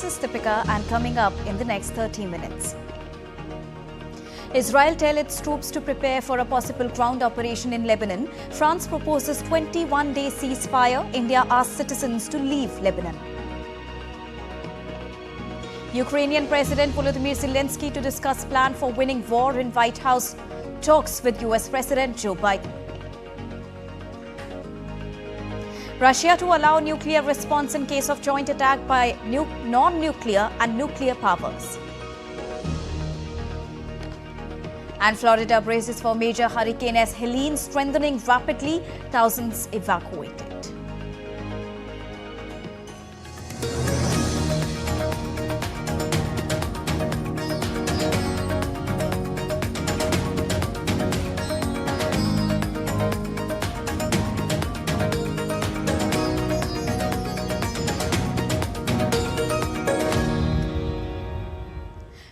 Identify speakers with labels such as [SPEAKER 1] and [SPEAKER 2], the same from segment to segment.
[SPEAKER 1] is Deepika, and coming up in the next 30 minutes. Israel tells its troops to prepare for a possible ground operation in Lebanon. France proposes 21-day ceasefire. India asks citizens to leave Lebanon. Ukrainian President Volodymyr Zelensky to discuss plan for winning war in White House talks with US President Joe Biden. Russia to allow nuclear response in case of joint attack by non-nuclear and nuclear powers. And Florida braces for major hurricane as Helen strengthening rapidly, thousands evacuated.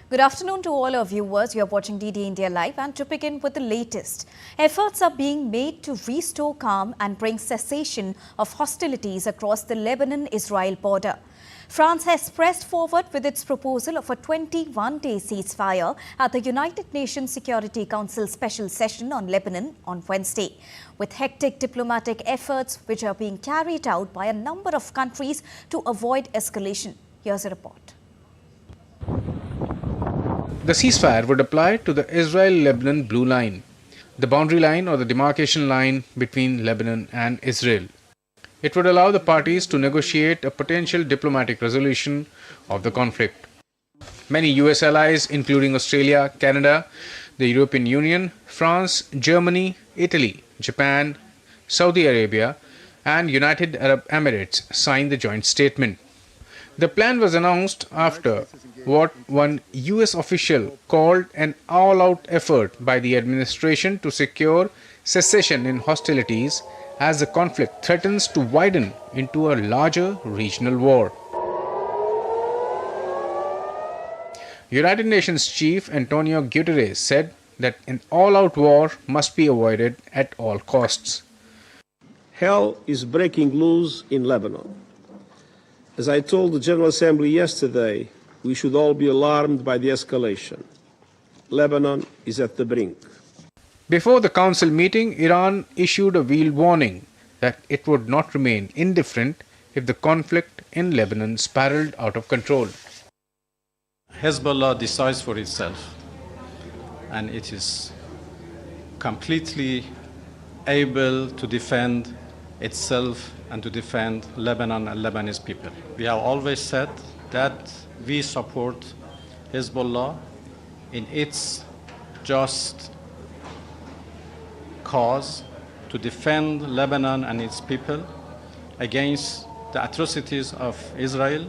[SPEAKER 1] Good afternoon to all our viewers. You are watching DD India Live, and to begin with the latest, efforts are being made to restore calm and bring cessation of hostilities across the Lebanon-Israel border. France has pressed forward with its proposal of a 21-day ceasefire at the United Nations Security Council special session on Lebanon on Wednesday, with hectic diplomatic efforts which are being carried out by a number of countries to avoid escalation. Here's a report.
[SPEAKER 2] The ceasefire would apply to the Israel-Lebanon blue line, the boundary line or the demarcation line between Lebanon and Israel. It would allow the parties to negotiate a potential diplomatic resolution of the conflict. Many US allies, including Australia, Canada, the European Union, France, Germany, Italy, Japan, Saudi Arabia, and United Arab Emirates signed the joint statement. The plan was announced after what one US official called an all-out effort by the administration to secure cessation in hostilities as the conflict threatens to widen into a larger regional war. United Nations Chief Antonio Guterres said that an all-out war must be avoided at all costs.
[SPEAKER 3] Hell is breaking loose in Lebanon. As I told the General Assembly yesterday, we should all be alarmed by the escalation. Lebanon is at the brink.
[SPEAKER 2] Before the council meeting, Iran issued a veiled warning that it would not remain indifferent if the conflict in Lebanon spiraled out of control.
[SPEAKER 4] Hezbollah decides for itself, and it is completely able to defend itself and to defend Lebanon and Lebanese people. We have always said that we support Hezbollah in its just cause to defend Lebanon and its people against the atrocities of Israel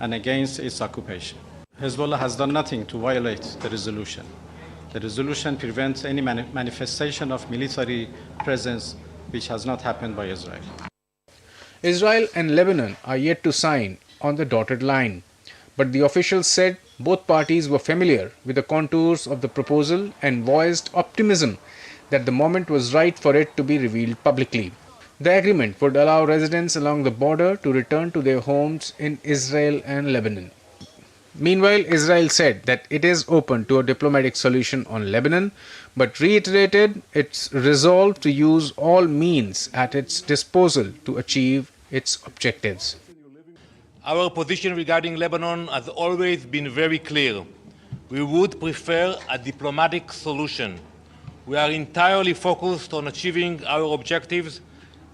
[SPEAKER 4] and against its occupation. Hezbollah has done nothing to violate the resolution. The resolution prevents any manifestation of military presence which has not happened by Israel.
[SPEAKER 2] Israel and Lebanon are yet to sign on the dotted line, but the officials said both parties were familiar with the contours of the proposal and voiced optimism that the moment was right for it to be revealed publicly. The agreement would allow residents along the border to return to their homes in Israel and Lebanon. Meanwhile, Israel said that it is open to a diplomatic solution on Lebanon, but reiterated its resolve to use all means at its disposal to achieve its objectives.
[SPEAKER 5] Our position regarding Lebanon has always been very clear. We would prefer a diplomatic solution. We are entirely focused on achieving our objectives,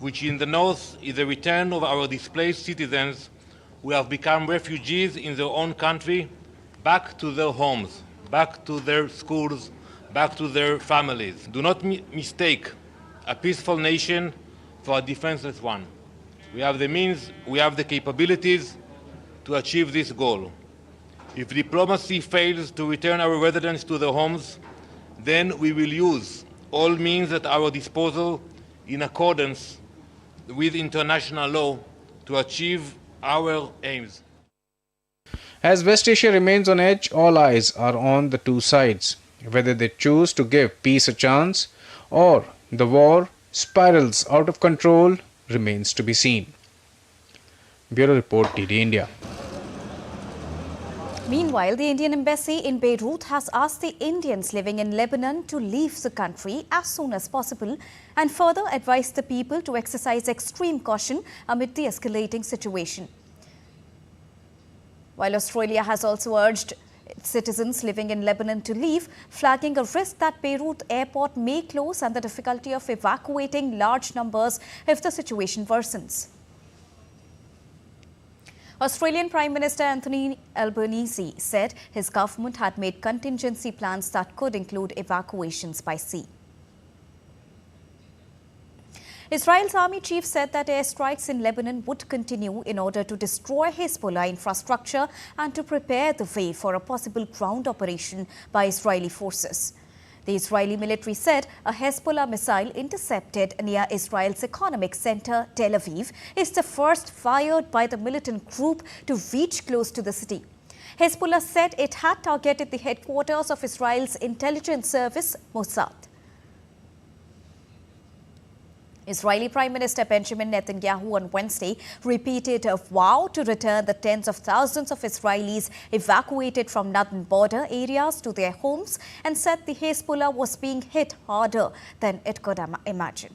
[SPEAKER 5] which in the north is the return of our displaced citizens who have become refugees in their own country, back to their homes, back to their schools, back to their families. Do not mistake a peaceful nation for a defenseless one. We have the means, we have the capabilities to achieve this goal. If diplomacy fails to return our residents to their homes, then we will use all means at our disposal in accordance with international law to achieve our aims.
[SPEAKER 2] As West Asia remains on edge, all eyes are on the two sides. Whether they choose to give peace a chance or the war spirals out of control remains to be seen. Bureau Report, DD India.
[SPEAKER 1] Meanwhile, the Indian embassy in Beirut has asked the Indians living in Lebanon to leave the country as soon as possible and further advised the people to exercise extreme caution amid the escalating situation. While Australia has also urged citizens living in Lebanon to leave, flagging a risk that Beirut airport may close and the difficulty of evacuating large numbers if the situation worsens. Australian Prime Minister Anthony Albanese said his government had made contingency plans that could include evacuations by sea. Israel's army chief said that airstrikes in Lebanon would continue in order to destroy Hezbollah infrastructure and to prepare the way for a possible ground operation by Israeli forces. The Israeli military said a Hezbollah missile intercepted near Israel's economic center, Tel Aviv, is the first fired by the militant group to reach close to the city. Hezbollah said it had targeted the headquarters of Israel's intelligence service, Mossad. Israeli Prime Minister Benjamin Netanyahu on Wednesday repeated a vow to return the tens of thousands of Israelis evacuated from northern border areas to their homes and said the Hezbollah was being hit harder than it could imagine.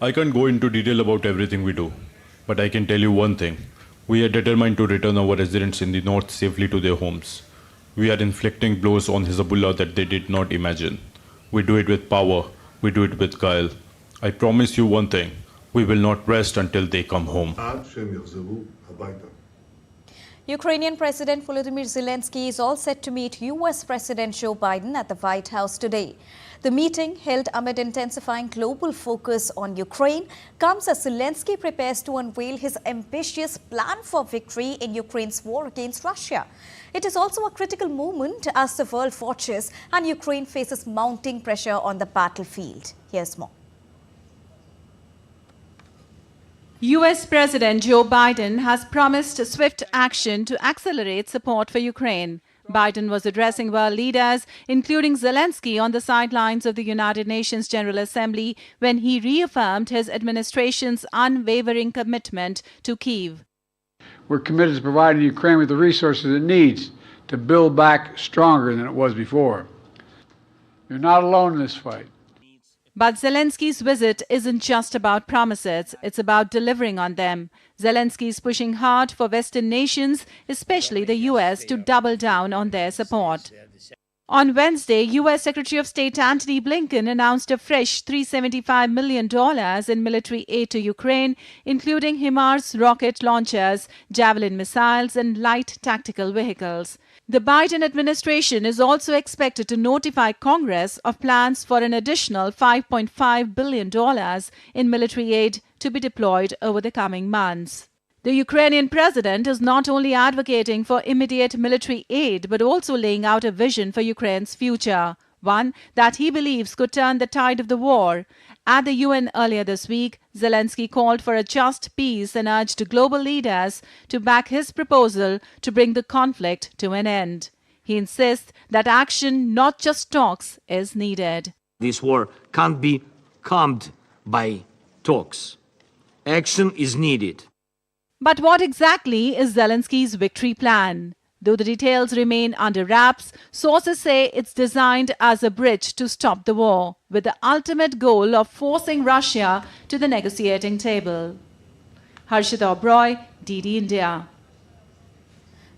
[SPEAKER 6] I can't go into detail about everything we do, but I can tell you one thing. We are determined to return our residents in the north safely to their homes. We are inflicting blows on Hezbollah that they did not imagine. We do it with power. We do it with guile. I promise you one thing, we will not rest until they come home.
[SPEAKER 1] Ukrainian President Volodymyr Zelensky is all set to meet US President Joe Biden at the White House today. The meeting, held amid intensifying global focus on Ukraine, comes as Zelensky prepares to unveil his ambitious plan for victory in Ukraine's war against Russia. It is also a critical moment as the world watches and Ukraine faces mounting pressure on the battlefield. Here's more.
[SPEAKER 7] US President Joe Biden has promised swift action to accelerate support for Ukraine. Biden was addressing world leaders, including Zelensky, on the sidelines of the United Nations General Assembly when he reaffirmed his administration's unwavering commitment to Kyiv.
[SPEAKER 8] We're committed to providing Ukraine with the resources it needs to build back stronger than it was before. You're not alone in this fight.
[SPEAKER 7] But Zelensky's visit isn't just about promises, it's about delivering on them. Zelensky is pushing hard for Western nations, especially the US, to double down on their support. On Wednesday, U.S. Secretary of State Antony Blinken announced a fresh $375 million in military aid to Ukraine, including HIMARS rocket launchers, Javelin missiles, and light tactical vehicles. The Biden administration is also expected to notify Congress of plans for an additional $5.5 billion in military aid to be deployed over the coming months. The Ukrainian president is not only advocating for immediate military aid, but also laying out a vision for Ukraine's future, one that he believes could turn the tide of the war. At the UN earlier this week, Zelensky called for a just peace and urged global leaders to back his proposal to bring the conflict to an end. He insists that action, not just talks, is needed.
[SPEAKER 9] This war can't be calmed by talks. Action is needed.
[SPEAKER 7] But what exactly is Zelensky's victory plan? Though the details remain under wraps, sources say it's designed as a bridge to stop the war, with the ultimate goal of forcing Russia to the negotiating table. Harshita Oberoi, DD India.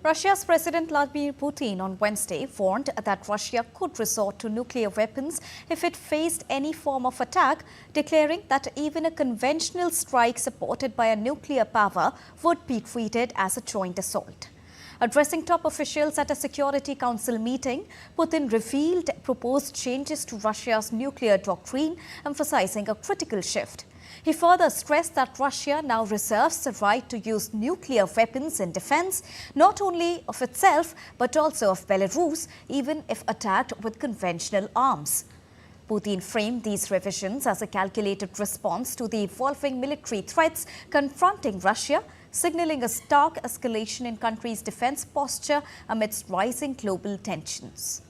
[SPEAKER 1] Russia's President Vladimir Putin on Wednesday warned that Russia could resort to nuclear weapons if it faced any form of attack, declaring that even a conventional strike supported by a nuclear power would be treated as a joint assault. Addressing top officials at a Security Council meeting, Putin revealed proposed changes to Russia's nuclear doctrine, emphasizing a critical shift. He further stressed that Russia now reserves the right to use nuclear weapons in defense, not only of itself, but also of Belarus, even if attacked with conventional arms. Putin framed these revisions as a calculated response to the evolving military threats confronting Russia, signaling a stark escalation in country's defense posture amidst rising global tensions.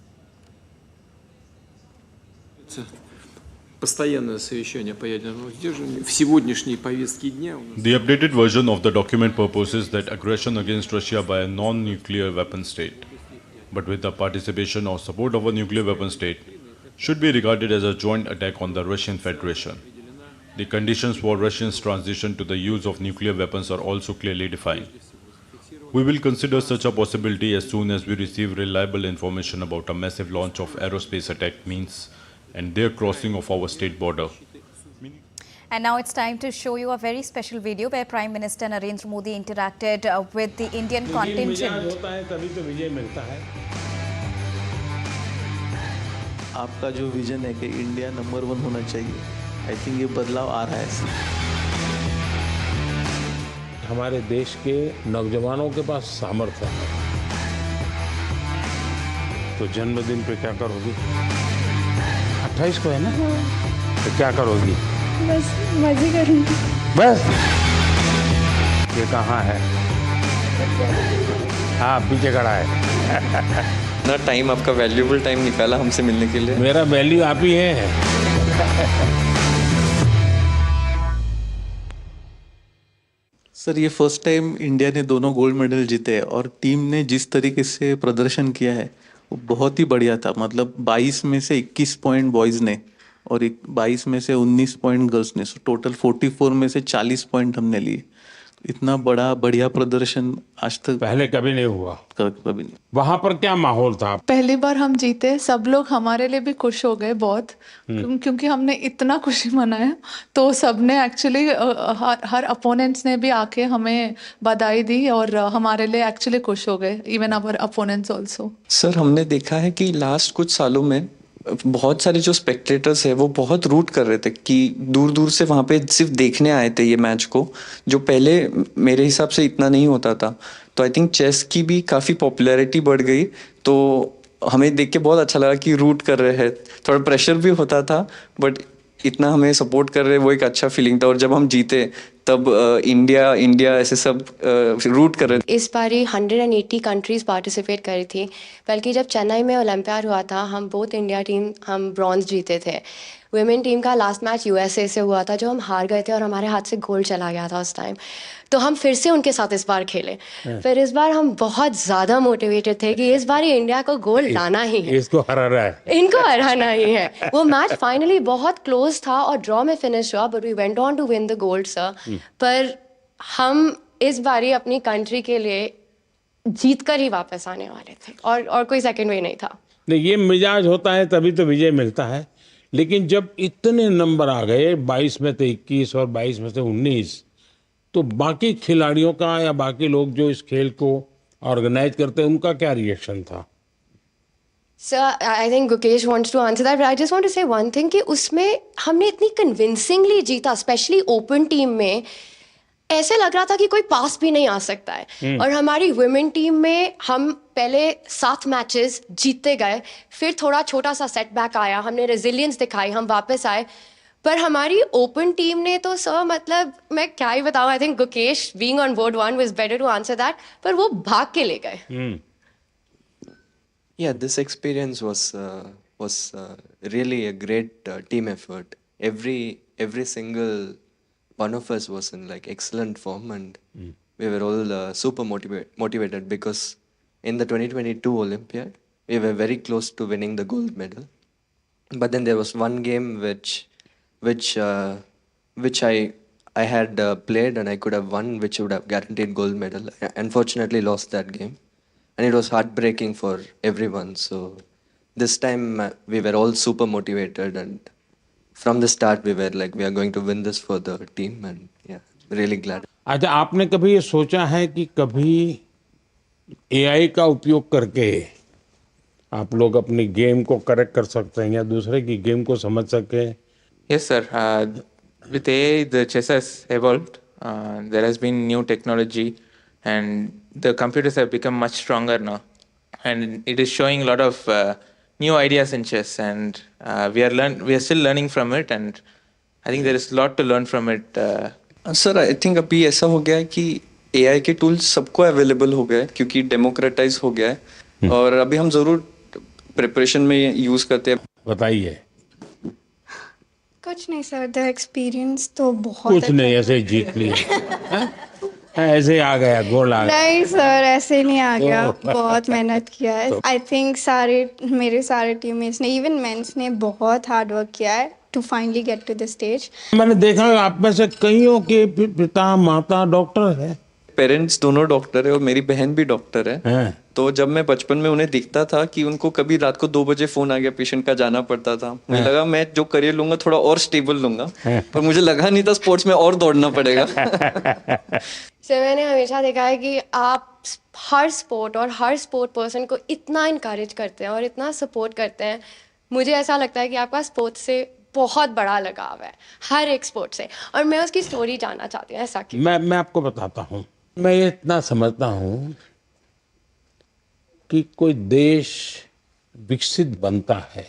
[SPEAKER 10] постоянное совещание по ядерному сдерживанию. В сегодняшней повестке дня у нас...
[SPEAKER 6] The updated version of the document proposes that aggression against Russia by a non-nuclear weapon state, but with the participation or support of a nuclear weapon state, should be regarded as a joint attack on the Russian Federation. The conditions for Russia's transition to the use of nuclear weapons are also clearly defined. We will consider such a possibility as soon as we receive reliable information about a massive launch of aerospace attack means and their crossing of our state border.
[SPEAKER 1] And now it's time to show you a very special video where Prime Minister Narendra Modi interacted with the Indian contingent.
[SPEAKER 11] आपका जो vision है कि India number 1 होना चाहिए, I think ये बदलाव आ रहा है।
[SPEAKER 12] हमारे देश के नौजवानों के पास सामर्थ्य है, तो जन्मदिन पे क्या करोगी? 28 को है ना, तो क्या करोगी?
[SPEAKER 13] बस मजे करूंगी।
[SPEAKER 12] बस ये कहाँ है? हाँ, पीछे खड़ा है।
[SPEAKER 14] ना टाइम, आपका वैल्यूबल टाइम निकाला हमसे मिलने के लिए।
[SPEAKER 12] मेरा वैल्यू आप ही है।
[SPEAKER 11] सर, ये फर्स्ट टाइम इंडिया ने दोनों गोल्ड मेडल जीते हैं और टीम ने जिस तरीके से प्रदर्शन किया है वो बहुत ही बढ़िया था। मतलब 22 में से 21 पॉइंट बॉयज़ ने और 22 में से 19 पॉइंट गर्ल्स ने, सो टोटल 44 में से 40 पॉइंट हमने लिए। इतना बढ़िया प्रदर्शन आज तक
[SPEAKER 12] पहले कभी नहीं हुआ,
[SPEAKER 11] कभी नहीं।
[SPEAKER 12] वहां पर क्या माहौल था?
[SPEAKER 13] पहली बार हम जीते, सब लोग हमारे लिए भी खुश हो गए बहुत, क्योंकि हमने इतना खुशी मनाया। तो सबने एक्चुअली हर अपोनेंट्स ने भी आके हमें बधाई दी और हमारे लिए एक्चुअली खुश हो गए, even our opponents also.
[SPEAKER 14] Sir, हमने देखा है कि लास्ट कुछ सालों में बहुत सारे जो स्पेक्टेटर्स है वो बहुत रूट कर रहे थे कि दूर दूर से वहाँ पे सिर्फ देखने आए थे ये मैच को, जो पहले मेरे हिसाब से इतना नहीं होता था। तो आई थिंक चेस की भी काफ़ी पॉपुलैरिटी बढ़ गई, तो हमें देख के बहुत अच्छा लगा कि रूट कर रहे हैं। थोड़ा प्रेशर भी होता था, बट इतना हमें सपोर्ट कर रहे, वो एक अच्छा फीलिंग था। और जब हम जीते तब इंडिया ऐसे सब रूट कर रहे थे।
[SPEAKER 15] इस बारी 180 कंट्रीज पार्टिसिपेट करी थी, बल्कि जब चेन्नई में ओलंपियाड हुआ था हम बोथ इंडिया टीम हम ब्रॉन्ज जीते थे। वुमेन टीम का लास्ट मैच यूएसए से हुआ था जो हम हार गए थे और हमारे हाथ से गोल्ड चला गया था उस टाइम। तो हम फिर से उनके साथ इस बार खेले। फिर इस बार हम बहुत ज़्यादा मोटिवेटेड थे कि इस बार इंडिया को गोल्ड लाना ही है,
[SPEAKER 12] इसको हराना है,
[SPEAKER 15] इनको हराना ही है। वो मैच फाइनली बहुत क्लोज था और ड्रॉ में फिनिश हुआ, but we went on to win the gold sir. पर हम इस बारी अपनी कंट्री के लिए जीत कर ही वापस आने वाले थे और कोई सेकंड वे नहीं था।
[SPEAKER 12] नहीं, ये मिजाज होता है तभी तो विजय मिलता है। लेकिन जब इतने नंबर आ गए, 22 में से 21 और 22 में से 19, तो बाकी खिलाड़ियों का या बाकी लोग जो इस खेल को ऑर्गेनाइज करते हैं उनका क्या रिएक्शन था?
[SPEAKER 15] Sir, I think Gukesh wants to answer that, but I just want to say one thing कि उसमें हमने इतनी कन्विंसिंगली जीता, स्पेशली ओपन टीम में ऐसे लग रहा था कि कोई पास भी नहीं आ सकता है। और हमारी वुमेन टीम में हम पहले 7 मैचेस जीतते गए, फिर थोड़ा छोटा सा सेटबैक आया, हमने रेजिलियंस दिखाई, हम वापस आए। पर हमारी ओपन टीम ने तो सर मतलब मैं क्या ही बताऊँ, I think Gukesh being on board 1 was better to answer that, पर वो भाग के ले गए।
[SPEAKER 14] Yeah, this experience was really a great team effort. Every single one of us was in like excellent form, and we were all super motivated because in the 2022 Olympiad we were very close to winning the gold medal, but then there was one game which I had played and I could have won, which would have guaranteed gold medal. I unfortunately lost that game. And it was heartbreaking for everyone. So this time we were all super motivated, and from the start we were like, we are going to win this for the team, and yeah, really glad.
[SPEAKER 12] अच्छा, आपने कभी ये सोचा है कि कभी AI का उपयोग करके आप लोग अपनी गेम को करेक्ट कर सकते हैं या दूसरे की गेम को समझ सके?
[SPEAKER 16] Yes, sir. With AI, the chess has evolved. There has been new technology, and the computers have become much stronger now, and it is showing a lot of new ideas in chess, and we are still learning from it, and I think there is a lot to learn from it.
[SPEAKER 14] Sir, I think अभी ऐसा हो गया है कि AI के tools सबको available हो गए क्योंकि डेमोक्रेटाइज हो गया है, और अभी हम जरूर प्रिपरेशन में यूज करते हैं।
[SPEAKER 12] बताइए।
[SPEAKER 17] कुछ नहीं सर, द एक्सपीरियंस तो बहुत
[SPEAKER 12] कुछ
[SPEAKER 17] अच्छा
[SPEAKER 12] नहीं, ऐसे ही जीत लिया। ऐसे ही आ गया, गोल आ गया।
[SPEAKER 17] नहीं सर, ऐसे नहीं आ गया,
[SPEAKER 12] तो-
[SPEAKER 17] बहुत मेहनत किया है। आई थिंक मेरे सारे टीममेट्स ने, इवन मेंस ने बहुत हार्ड वर्क किया है to finally get to the stage.
[SPEAKER 12] मैंने देखा आप में से कईयों के पिता माता डॉक्टर है।
[SPEAKER 14] पेरेंट्स दोनों डॉक्टर है और मेरी बहन भी डॉक्टर है।
[SPEAKER 12] हैं।
[SPEAKER 14] तो जब मैं बचपन में उन्हें दिखता था कि उनको कभी रात को 2 बजे फोन आ गया पेशेंट का, जाना पड़ता था, मुझे लगा मैं जो करियर लूंगा थोड़ा और स्टेबल लूंगा, पर मुझे लगा नहीं था स्पोर्ट्स में और दौड़ना पड़ेगा।
[SPEAKER 15] सर मैंने हमेशा देखा है कि आप हर स्पोर्ट और हर स्पोर्ट पर्सन को इतना इनकरेज करते हैं और इतना सपोर्ट करते हैं। मुझे ऐसा लगता है कि आपका स्पोर्ट्स से बहुत बड़ा लगाव है, हर एक स्पोर्ट से, और मैं उसकी स्टोरी जानना चाहती हूँ। ऐसा क्यों?
[SPEAKER 12] मैं आपको बताता हूँ। मैं ये इतना समझता हूँ कि कोई देश विकसित बनता है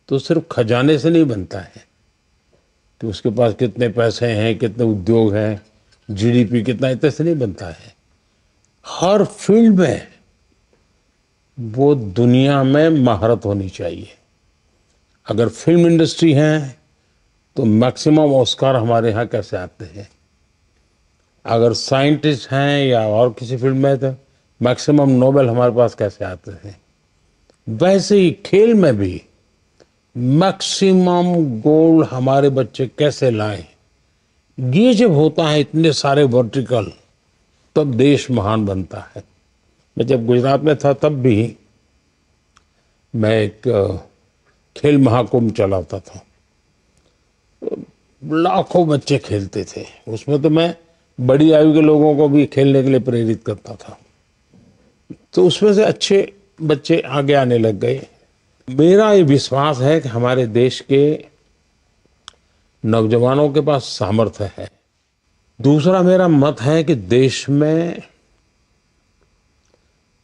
[SPEAKER 12] तो सिर्फ खजाने से नहीं बनता है कि उसके पास कितने पैसे हैं, कितने उद्योग हैं, जीडीपी कितना, इतने से नहीं बनता है। हर फील्ड में वो दुनिया में महारत होनी चाहिए। अगर फिल्म इंडस्ट्री है तो मैक्सिमम ऑस्कार हमारे यहाँ कैसे आते हैं, अगर साइंटिस्ट हैं या और किसी फील्ड में तो मैक्सिमम नोबेल हमारे पास कैसे आते हैं, वैसे ही खेल में भी मैक्सिमम गोल्ड हमारे बच्चे कैसे लाएं। ये जब होता है इतने सारे वर्टिकल, तब देश महान बनता है। मैं जब गुजरात में था तब भी मैं एक खेल महाकुंभ चलाता था, लाखों बच्चे खेलते थे उसमें, तो मैं बड़ी आयु के लोगों को भी खेलने के लिए प्रेरित करता था, तो उसमें से अच्छे बच्चे आगे आने लग गए। मेरा ये विश्वास है कि हमारे देश के नौजवानों के पास सामर्थ्य है। दूसरा मेरा मत है कि देश में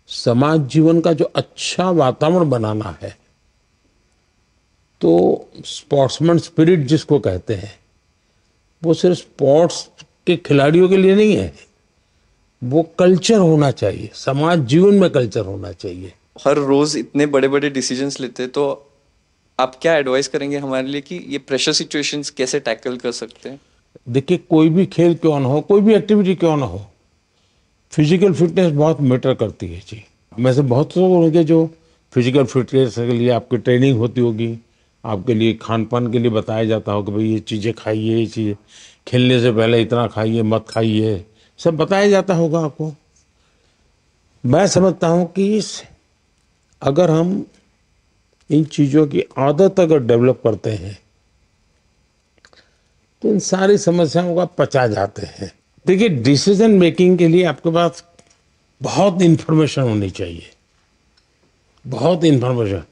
[SPEAKER 12] समाज जीवन का जो अच्छा वातावरण बनाना है, तो स्पोर्ट्समैन स्पिरिट जिसको कहते हैं, वो सिर्फ स्पोर्ट्स के खिलाड़ियों के लिए नहीं है, वो कल्चर होना चाहिए, समाज जीवन में कल्चर होना चाहिए।
[SPEAKER 14] हर रोज इतने बड़े बड़े डिसीजंस लेते हैं, तो आप क्या एडवाइस करेंगे हमारे लिए कि ये प्रेशर सिचुएशंस कैसे टैकल कर सकते हैं?
[SPEAKER 12] देखिए, कोई भी खेल क्यों ना हो, कोई भी एक्टिविटी क्यों ना हो, फिजिकल फिटनेस बहुत मैटर करती है जी। में से बहुत लोग होंगे जो फिजिकल फिटनेस के लिए आपकी ट्रेनिंग होती होगी, आपके लिए खान पान के लिए बताया जाता होगा, भाई ये चीज़ें खाइए, ये चीज़ें खेलने से पहले इतना खाइए, मत खाइए, सब बताया जाता होगा आपको। मैं समझता हूँ कि अगर हम इन चीज़ों की आदत अगर डेवलप करते हैं तो इन सारी समस्याओं का पचा जाते हैं। देखिए, डिसीजन मेकिंग के लिए आपके पास बहुत इन्फॉर्मेशन होनी चाहिए, बहुत इन्फॉर्मेशन,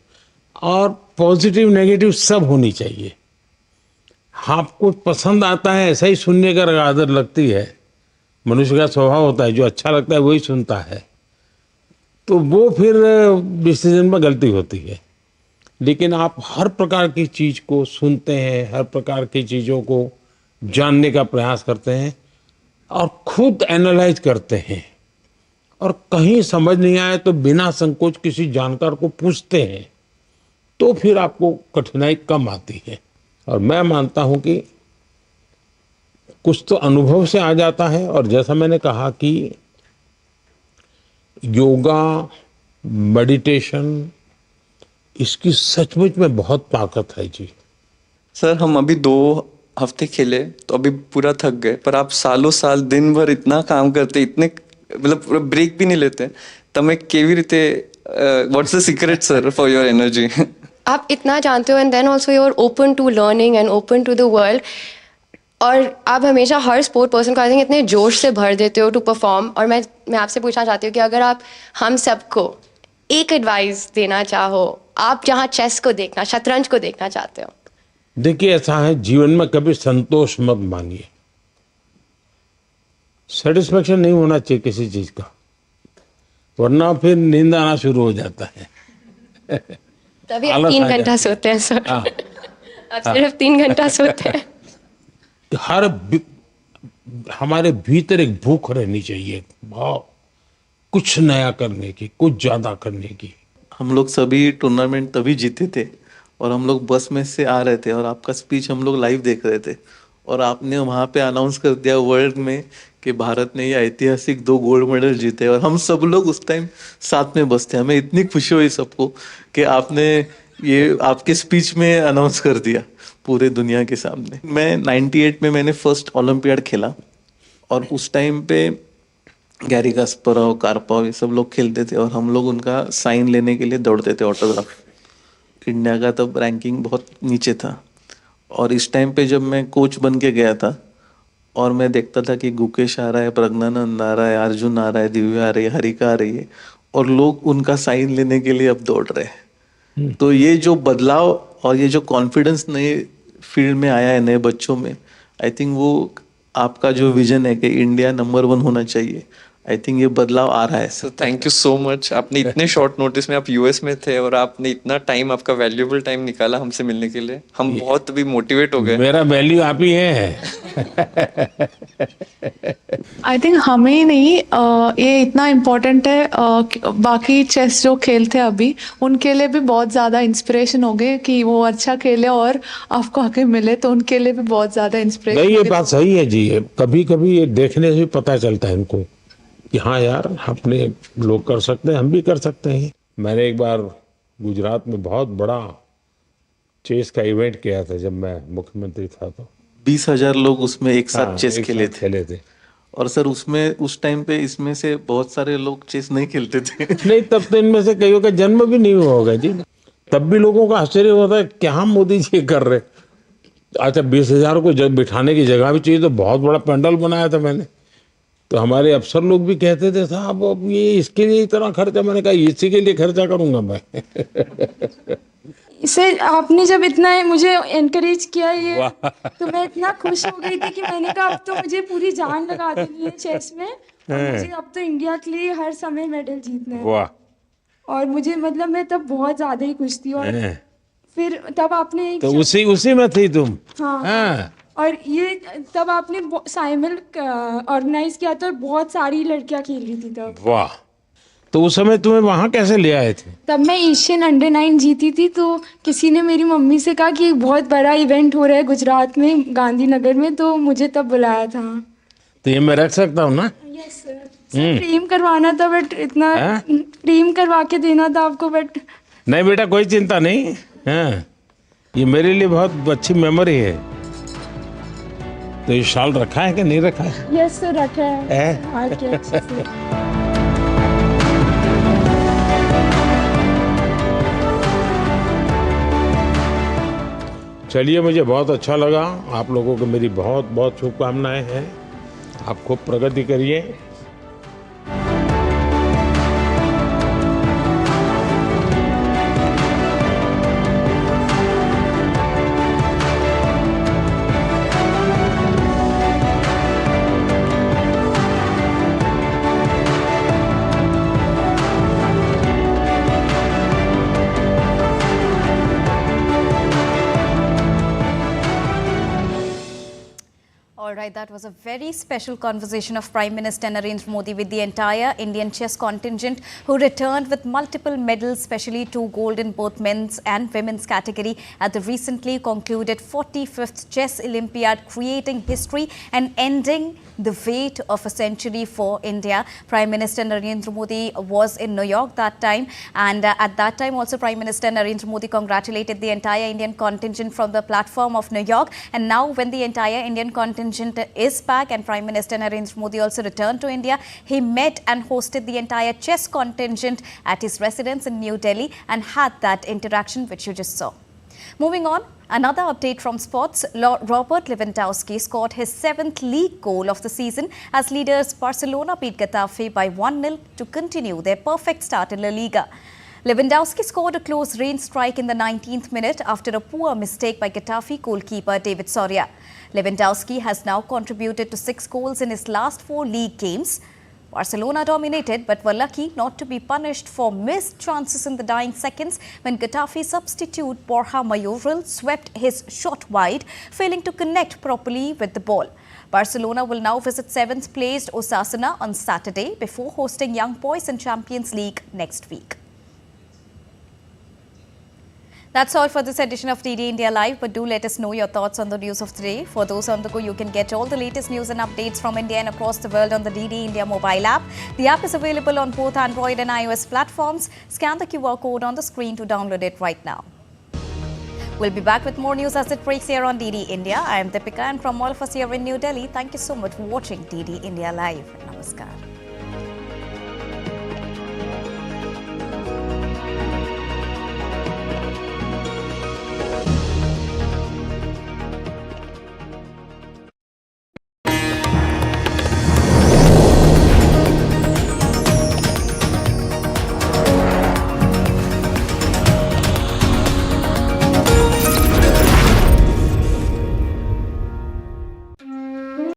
[SPEAKER 12] और पॉजिटिव नेगेटिव सब होनी चाहिए। आपको पसंद आता है ऐसा ही सुनने का आदत लगती है, मनुष्य का स्वभाव होता है, जो अच्छा लगता है वही सुनता है, तो वो फिर डिसीजन में गलती होती है। लेकिन आप हर प्रकार की चीज़ को सुनते हैं, हर प्रकार की चीज़ों को जानने का प्रयास करते हैं और खुद एनालाइज करते हैं, और कहीं समझ नहीं आए तो बिना संकोच किसी जानकार को पूछते हैं, तो फिर आपको कठिनाई कम आती है। और मैं मानता हूं कि कुछ तो अनुभव से आ जाता है, और जैसा मैंने कहा कि योगा, मेडिटेशन, इसकी सचमुच में बहुत ताकत है जी।
[SPEAKER 14] सर, हम अभी 2 हफ्ते खेले तो अभी पूरा थक गए, पर आप सालों साल दिन भर इतना काम करते, इतने मतलब ब्रेक भी नहीं लेते, तमें केवी रीते what's the secret sir for your energy?
[SPEAKER 15] आप इतना जानते हो, and then also you are open to learning and open to the world, और आप हमेशा हर स्पोर्ट पर्सन को आई थिंक इतने जोश से भर देते हो टू परफॉर्म। और मैं आपसे पूछना चाहती हूँ कि अगर आप हम सबको एक एडवाइस देना चाहो, आप जहाँ चेस को देखना, शतरंज को देखना चाहते हो।
[SPEAKER 12] देखिए, ऐसा है, जीवन में कभी संतोष मत मानिए, सेटिस्फेक्शन नहीं होना चाहिए किसी चीज का, वरना फिर नींद आना शुरू हो जाता है।
[SPEAKER 15] तभी आप 3 घंटा सोते हैं सर। आप सिर्फ 3 घंटा सोते हैं।
[SPEAKER 12] हमारे भीतर एक भूख रहनी चाहिए, भाव, कुछ नया करने की, कुछ ज्यादा करने की।
[SPEAKER 11] हम लोग सभी टूर्नामेंट तभी जीते थे और हम लोग बस में से आ रहे थे और आपका स्पीच हम लोग लाइव देख रहे थे और आपने वहाँ पे अनाउंस कर दिया वर्ल्ड में कि भारत ने ये ऐतिहासिक 2 गोल्ड मेडल जीते और हम सब लोग उस टाइम साथ में बस थे। हमें इतनी खुशी हुई सबको कि आपने ये आपके स्पीच में अनाउंस कर दिया पूरे दुनिया के सामने। मैं 98 में मैंने फर्स्ट ओलंपियाड खेला और उस टाइम पे गैरी कास्परोव, कार्पोव ये सब लोग खेलते थे और हम लोग उनका साइन लेने के लिए दौड़ते थे, ऑटोग्राफ। इंडिया का तब रैंकिंग बहुत नीचे था और इस टाइम पे जब मैं कोच बन के गया था और मैं देखता था कि गुकेश आ रहा है, प्रज्ञानंद आ रहा है, अर्जुन आ रहा है, दिव्या आ रही है, हरिका आ रही है और लोग उनका साइन लेने के लिए अब दौड़ रहे हैं। तो ये जो बदलाव और ये जो कॉन्फिडेंस नए फील्ड में आया है नए बच्चों में, आई थिंक वो आपका जो विजन है कि इंडिया नंबर 1 होना चाहिए, आई थिंक ये बदलाव आ रहा है।
[SPEAKER 14] Sir thank you so much. आपने इतने शॉर्ट नोटिस में, आप यूएस में थे और आपने इतना टाइम, आपका वैल्यूएबल टाइम निकाला हमसे मिलने के लिए। हम बहुत भी मोटिवेट हो गए।
[SPEAKER 12] मेरा वैल्यू आप ही है।
[SPEAKER 13] आई थिंक हमें ही नहीं, ये इतना इम्पोर्टेंट है, बाकी चेस जो खेलते हैं अभी उनके लिए भी बहुत ज़्यादा इंस्पिरेशन हो गए कि वो अच्छा खेले और आपको आके मिले, तो उनके लिए भी बहुत ज़्यादा इंस्पिरेशन।
[SPEAKER 12] नहीं, ये बात सही है जी। कभी कभी ये देखने से पता चलता है इनको कि हाँ यार, अपने लोग कर सकते हैं, हम भी कर सकते हैं। मैंने एक बार गुजरात में बहुत बड़ा चेस का इवेंट किया था जब मैं मुख्यमंत्री था, तो
[SPEAKER 11] 20,000 लोग उसमें एक साथ चेस खेले
[SPEAKER 12] थे।
[SPEAKER 11] और सर उसमें उस टाइम पे इसमें से बहुत सारे लोग चेस नहीं खेलते थे।
[SPEAKER 12] नहीं, तब तो इनमें से कईयों का जन्म भी नहीं हुआ होगा जी। तब भी लोगों का आश्चर्य होता है क्या मोदी जी कर रहे। अच्छा, 20,000 को जब बिठाने की जगह भी चाहिए, तो बहुत बड़ा पंडाल बनाया था मैंने। तो हमारे अफसर लोग भी कहते थे साहब अब ये इसके लिए इतना खर्चा। मैंने कहा इसी के लिए खर्चा करूंगा मैं।
[SPEAKER 18] सर आपने जब इतना मुझे एनकरेज किया ये, तो मैं इतना खुश हो गई थी कि मैंने कहा अब तो मुझे पूरी जान लगा देनी है चेस में और मुझे अब तो इंडिया के लिए हर समय मेडल जीतना है।
[SPEAKER 12] वाह।
[SPEAKER 18] और मुझे मतलब मैं तब बहुत ज्यादा ही खुश थी। और फिर तब आपने
[SPEAKER 12] तो उसी में थी तुम।
[SPEAKER 18] हाँ। और ये तब आपने साइमल ऑर्गेनाइज किया था और बहुत सारी लड़कियां खेल रही थी तब।
[SPEAKER 12] वाह। तो उस समय तुम्हें वहां कैसे ले आए थे?
[SPEAKER 18] तब मैं एशियन अंडर 9 जीती थी, तो किसी ने मेरी मम्मी से कहा कि बहुत बड़ा इवेंट हो रहा है गुजरात में, गांधीनगर में, तो मुझे तब बुलाया था।
[SPEAKER 12] तो ये मैं रख सकता हूँ ना?
[SPEAKER 18] Yes sir. फ्रेम करवाना था, बट इतना फ्रेम करवा के देना था आपको, बट
[SPEAKER 12] नहीं बेटा, कोई चिंता नहीं। हाँ, ये मेरे लिए बहुत अच्छी मेमोरी है। तो ये शाल रखा है कि नहीं रखा है?
[SPEAKER 18] यस सर, रखा है। अच्छे से।
[SPEAKER 12] चलिए, मुझे बहुत अच्छा लगा। आप लोगों को मेरी बहुत बहुत शुभकामनाएं हैं। आप खूब प्रगति करिए।
[SPEAKER 1] That was a very special conversation of Prime Minister Narendra Modi with the entire Indian chess contingent, who returned with multiple medals, especially 2 gold in both men's and women's category at the recently concluded 45th Chess Olympiad, creating history and ending the wait of a century for India. Prime Minister Narendra Modi was in New York that time, and at that time also Prime Minister Narendra Modi congratulated the entire Indian contingent from the platform of New York. And now when the entire Indian contingent is back and Prime Minister Narendra Modi also returned to India, he met and hosted the entire chess contingent at his residence in New Delhi and had that interaction which you just saw. Moving on, another update from sports. Robert Lewandowski scored his 7th league goal of the season as leaders Barcelona beat Getafe by 1-0 to continue their perfect start in La Liga. Lewandowski scored a close-range strike in the 19th minute after a poor mistake by Getafe goalkeeper David Soria. Lewandowski has now contributed to 6 goals in his last 4 league games. Barcelona dominated but were lucky not to be punished for missed chances in the dying seconds when Getafe substitute Borja Mayoral swept his shot wide, failing to connect properly with the ball. Barcelona will now visit 7th placed Osasuna on Saturday before hosting Young Boys in Champions League next week. That's all for this edition of DD India Live, but do let us know your thoughts on the news of the day. For those on the go, you can get all the latest news and updates from India and across the world on the DD India mobile app. The app is available on both Android and iOS platforms. Scan the QR code on the screen to download it right now. We'll be back with more news as it breaks here on DD India. I am Deepika, and from all of us here in New Delhi, thank you so much for watching DD India Live. Namaskar.